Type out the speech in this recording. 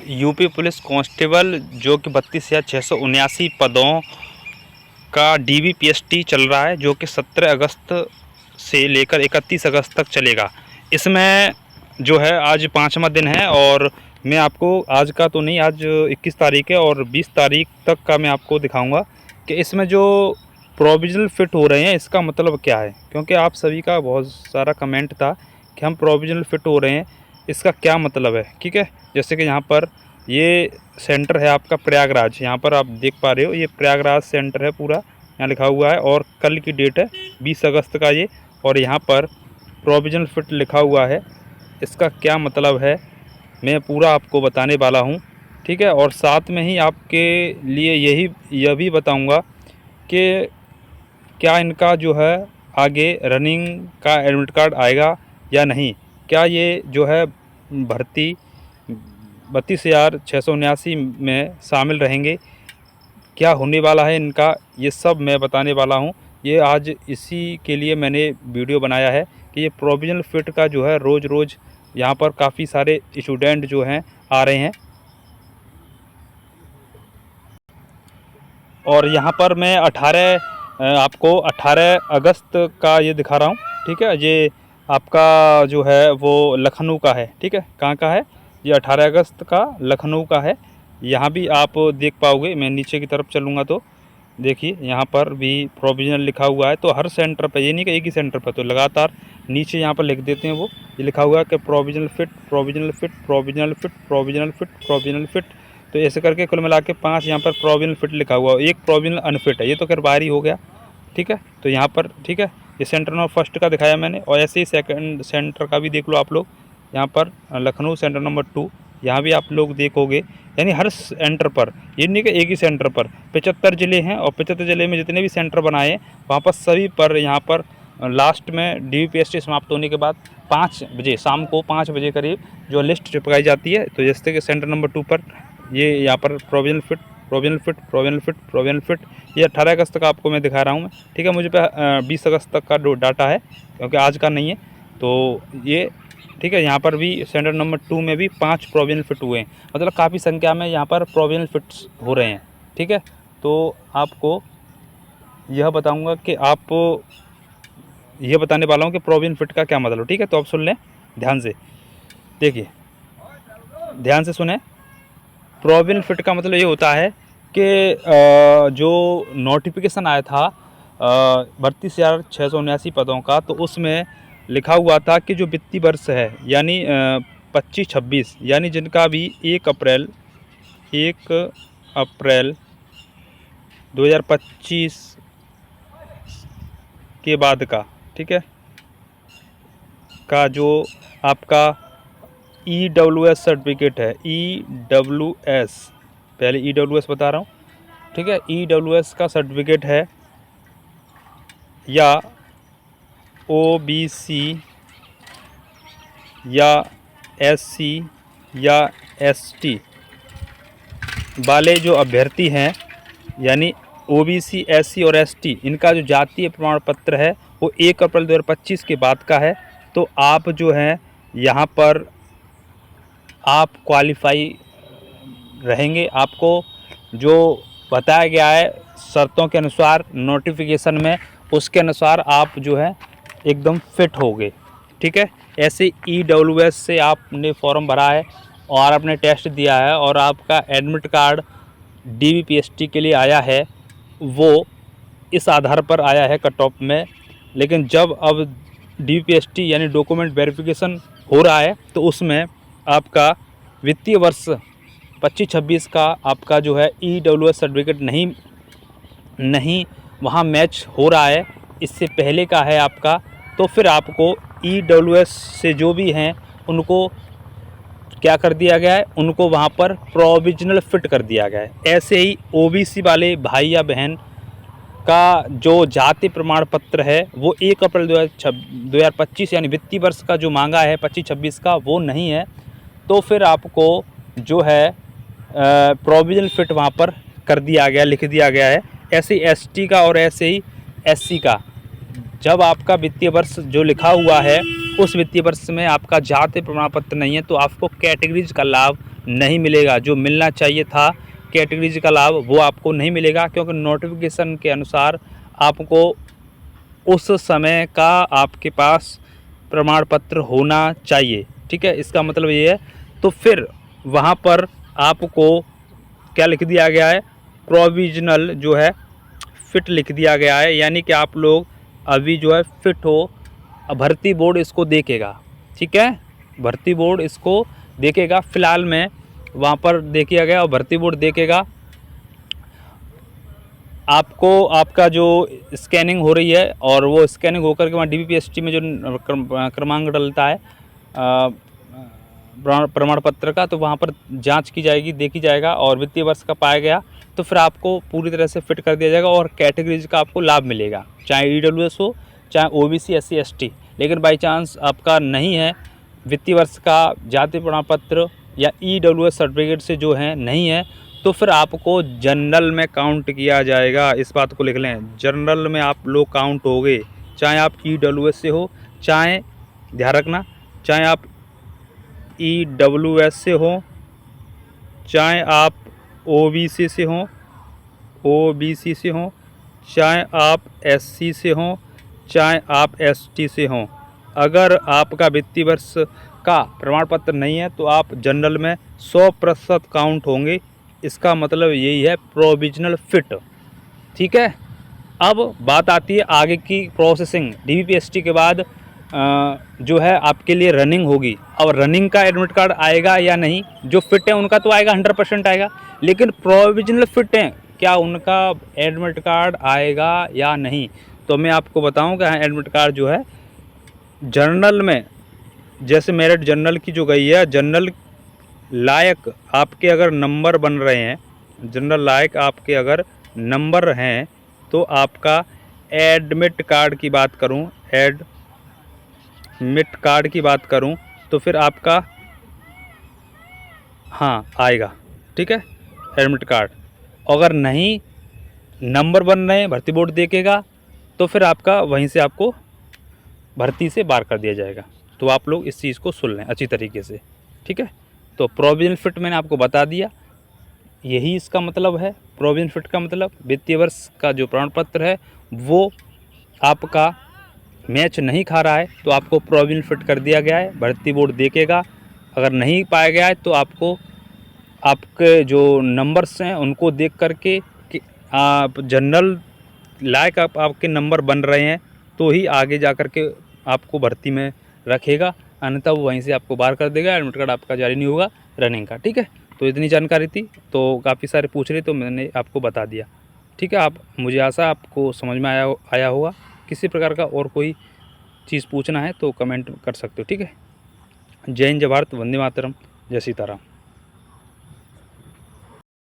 UP police constable जो कि 32,679 पदों का डीबीपीएसटी चल रहा है, जो कि 17 अगस्त से लेकर 31 अगस्त तक चलेगा। इसमें जो है आज 5वां दिन है और मैं आपको आज का तो नहीं, आज 21 तारीख है और 20 तारीख तक का मैं आपको दिखाऊंगा कि इसमें जो प्रोविजनल फ़िट हो रहे हैं इसका मतलब क्या है। क्योंकि आप सभी का बहुत सारा कमेंट था कि हम प्रोविजनल फ़िट हो रहे हैं, इसका क्या मतलब है। ठीक है, जैसे कि यहाँ पर ये सेंटर है आपका प्रयागराज, यहाँ पर आप देख पा रहे हो ये प्रयागराज सेंटर है पूरा, यहाँ लिखा हुआ है और कल की डेट है 20 अगस्त का ये, और यहाँ पर प्रोविजनल फ़िट लिखा हुआ है। इसका क्या मतलब है मैं पूरा आपको बताने वाला हूँ। ठीक है, और साथ में ही आपके लिए यह भी बताऊँगा कि क्या इनका जो है आगे रनिंग का एडमिट कार्ड आएगा या नहीं, क्या ये जो है भर्ती 32,679 में शामिल रहेंगे, क्या होने वाला है इनका, ये सब मैं बताने वाला हूँ। ये आज इसी के लिए मैंने वीडियो बनाया है कि ये प्रोविजनल फ़िट का जो है रोज़ यहाँ पर काफ़ी सारे स्टूडेंट जो हैं आ रहे हैं। और यहाँ पर मैं आपको 18 अगस्त का ये दिखा रहा हूँ। ठीक है, ये आपका जो है वो लखनऊ का है। ठीक है, कहाँ का है ये, 18 अगस्त का लखनऊ का है। यहाँ भी आप देख पाओगे, मैं नीचे की तरफ चलूँगा तो देखिए यहाँ पर भी प्रोविजनल लिखा हुआ है। तो हर सेंटर पे, ये नहीं कि एक ही सेंटर पर, तो लगातार नीचे यहाँ पर लिख देते हैं वो, ये लिखा हुआ है कि provisional fit, provisional fit, provisional fit, provisional fit, provisional fit. तो ऐसे करके कुल मिला के 5 यहाँ पर प्रोविजनल फ़िट लिखा हुआ है, एक प्रोविजनल अनफिट है। ये तो खैर बाहर ही हो गया। ठीक है, तो यहाँ पर ठीक है, ये सेंटर नंबर फर्स्ट का दिखाया मैंने, और ऐसे ही सेकंड सेंटर का भी देख लो आप लोग। यहाँ पर लखनऊ सेंटर नंबर 2, यहाँ भी आप लोग देखोगे, यानी हर सेंटर पर, ये नहीं कि एक ही सेंटर पर 75 ज़िले हैं और 75 ज़िले में जितने भी सेंटर बनाए हैं वहाँ पर सभी पर यहाँ पर लास्ट में डीबीपीएसटी समाप्त होने के बाद 5 बजे, शाम को 5 बजे करीब जो लिस्ट चिपकाई जाती है। तो जैसे कि सेंटर नंबर 2 पर ये यहाँ पर provisional fit, provisional fit, provisional fit, provisional fit, ये 18 अगस्त का आपको मैं दिखा रहा हूँ मैं। ठीक है, मुझे पे 20 अगस्त तक का डाटा है क्योंकि आज का नहीं है। तो ये ठीक है, यहाँ पर भी सेंटर नंबर 2 में भी 5 प्रोविजनल फ़िट हुए हैं, मतलब काफ़ी संख्या में यहाँ पर प्रोविजनल फ़िट्स हो रहे हैं। ठीक है, तो आपको यह बताऊँगा कि आप यह बताने वाला हूँ कि प्रोविजनल फ़िट का क्या मतलब। ठीक है, तो आप सुन लें ध्यान से, देखिए ध्यान से सुने। प्रोविजनल फ़िट का मतलब ये होता है कि जो नोटिफिकेशन आया था 32,679 पदों का, तो उसमें लिखा हुआ था कि जो वित्तीय वर्ष है यानी 25-26, यानी जिनका भी 1 अप्रैल 2025 के बाद का, ठीक है, का जो आपका EWS सर्टिफिकेट है, EWS, पहले EWS बता रहा हूँ। ठीक है, EWS का सर्टिफिकेट है या OBC या SC या ST वाले जो अभ्यर्थी हैं, यानी OBC, SC और ST, इनका जो जातीय प्रमाण पत्र है वो 1 अप्रैल 2025 के बाद का है। तो आप जो हैं यहाँ पर आप क्वालिफाई रहेंगे। आपको जो बताया गया है शर्तों के अनुसार नोटिफिकेशन में, उसके अनुसार आप जो है एकदम फिट होगे। ठीक है, ऐसे EWS से आपने फॉर्म भरा है और आपने टेस्ट दिया है और आपका एडमिट कार्ड डीबीपीएसटी के लिए आया है, वो इस आधार पर आया है कट ऑफ में। लेकिन जब अब डीबीपीएसटी यानी डॉक्यूमेंट वेरिफिकेशन हो रहा है तो उसमें आपका वित्तीय वर्ष 25-26 का आपका जो है EWS सर्टिफिकेट नहीं वहाँ मैच हो रहा है, इससे पहले का है आपका। तो फिर आपको EWS से जो भी हैं उनको क्या कर दिया गया है, उनको वहाँ पर प्रोविजनल फ़िट कर दिया गया है। ऐसे ही OBC वाले भाई या बहन का जो जाति प्रमाण पत्र है वो 1 अप्रैल 2025 यानी वित्तीय वर्ष का जो मांगा है 25-26 का, वो नहीं है। तो फिर आपको जो है प्रोविजनल फ़िट वहाँ पर कर दिया गया, लिख दिया गया है। ऐसे ही ST का और ऐसे ही SC का, जब आपका वित्तीय वर्ष जो लिखा हुआ है उस वित्तीय वर्ष में आपका जाति प्रमाण पत्र नहीं है तो आपको कैटेगरीज का लाभ नहीं मिलेगा। जो मिलना चाहिए था कैटेगरीज का लाभ वो आपको नहीं मिलेगा, क्योंकि नोटिफिकेशन के अनुसार आपको उस समय का आपके पास प्रमाण पत्र होना चाहिए। ठीक है, इसका मतलब ये है। तो फिर वहाँ पर आपको क्या लिख दिया गया है, प्रोविजनल जो है फिट लिख दिया गया है, यानी कि आप लोग अभी जो है फिट हो। भर्ती बोर्ड इसको देखेगा। ठीक है, भर्ती बोर्ड इसको देखेगा। फ़िलहाल में वहाँ पर देखिए गया और भर्ती बोर्ड देखेगा आपको। आपका जो स्कैनिंग हो रही है और वो स्कैनिंग होकर के वहाँ DBPST में जो क्रमांक डलता है प्रमाण पत्र का, तो वहाँ पर जांच की जाएगी, देखी जाएगा और वित्तीय वर्ष का पाया गया तो फिर आपको पूरी तरह से फिट कर दिया जाएगा और कैटेगरीज का आपको लाभ मिलेगा, चाहे EWS हो चाहे OBC SC ST। लेकिन बाई चांस आपका नहीं है, वित्तीय वर्ष का जाति प्रमाण पत्र या EWS सर्टिफिकेट से जो है नहीं है, तो फिर आपको जनरल में काउंट किया जाएगा। इस बात को लिख लें, जनरल में आप लोग काउंट होंगे, चाहे आप EWS से हो, चाहे ध्यान रखना, चाहे आप EWS से हो, चाहे आप OBC से हो, OBC से हो, चाहे आप SC से हो, चाहे आप ST से हो। अगर आपका वित्तीय वर्ष का प्रमाण पत्र नहीं है तो आप जनरल में 100% काउंट होंगे। इसका मतलब यही है प्रोविजनल फिट। ठीक है, अब बात आती है आगे की प्रोसेसिंग। DBPST के बाद जो है आपके लिए रनिंग होगी। अब रनिंग का एडमिट कार्ड आएगा या नहीं, जो फिट है उनका तो आएगा, 100% आएगा, लेकिन प्रोविजनल फिट हैं क्या उनका एडमिट कार्ड आएगा या नहीं। तो मैं आपको बताऊं कि एडमिट कार्ड जो है जनरल में, जैसे मेरिट जनरल की जो गई है, जनरल लायक आपके अगर नंबर बन रहे हैं, जनरल लायक आपके अगर नंबर हैं, तो आपका एडमिट कार्ड की बात करूं, एडमिट कार्ड की बात करूं तो फिर आपका हाँ आएगा। ठीक है, एडमिट कार्ड। अगर नहीं नंबर बन रहे हैं, भर्ती बोर्ड देखेगा तो फिर आपका वहीं से आपको भर्ती से बाहर कर दिया जाएगा। तो आप लोग इस चीज़ को सुन लें अच्छी तरीके से। ठीक है, तो प्रोविजनल फिट मैंने आपको बता दिया, यही इसका मतलब है। प्रोविजनल फिट का मतलब वित्तीय वर्ष का जो प्रमाण पत्र है वो आपका मैच नहीं खा रहा है तो आपको प्रोविजनल फिट कर दिया गया है, भर्ती बोर्ड देखेगा। अगर नहीं पाया गया है तो आपको आपके जो नंबर्स हैं उनको देख करके कि आप जनरल लायक आपके नंबर बन रहे हैं तो ही आगे जा कर के आपको भर्ती में रखेगा, अन्यथा वो वहीं से आपको बाहर कर देगा, एडमिट कार्ड आपका जारी नहीं होगा रनिंग का। ठीक है, तो इतनी जानकारी थी, तो काफ़ी सारे पूछ रहे तो मैंने आपको बता दिया। ठीक है, आप मुझे आशा आपको समझ में आया होगा। किसी प्रकार का और कोई चीज़ पूछना है तो कमेंट कर सकते हो। ठीक है, जय हिंद, जय भारत, वंदे मातरम, जय सीताराम।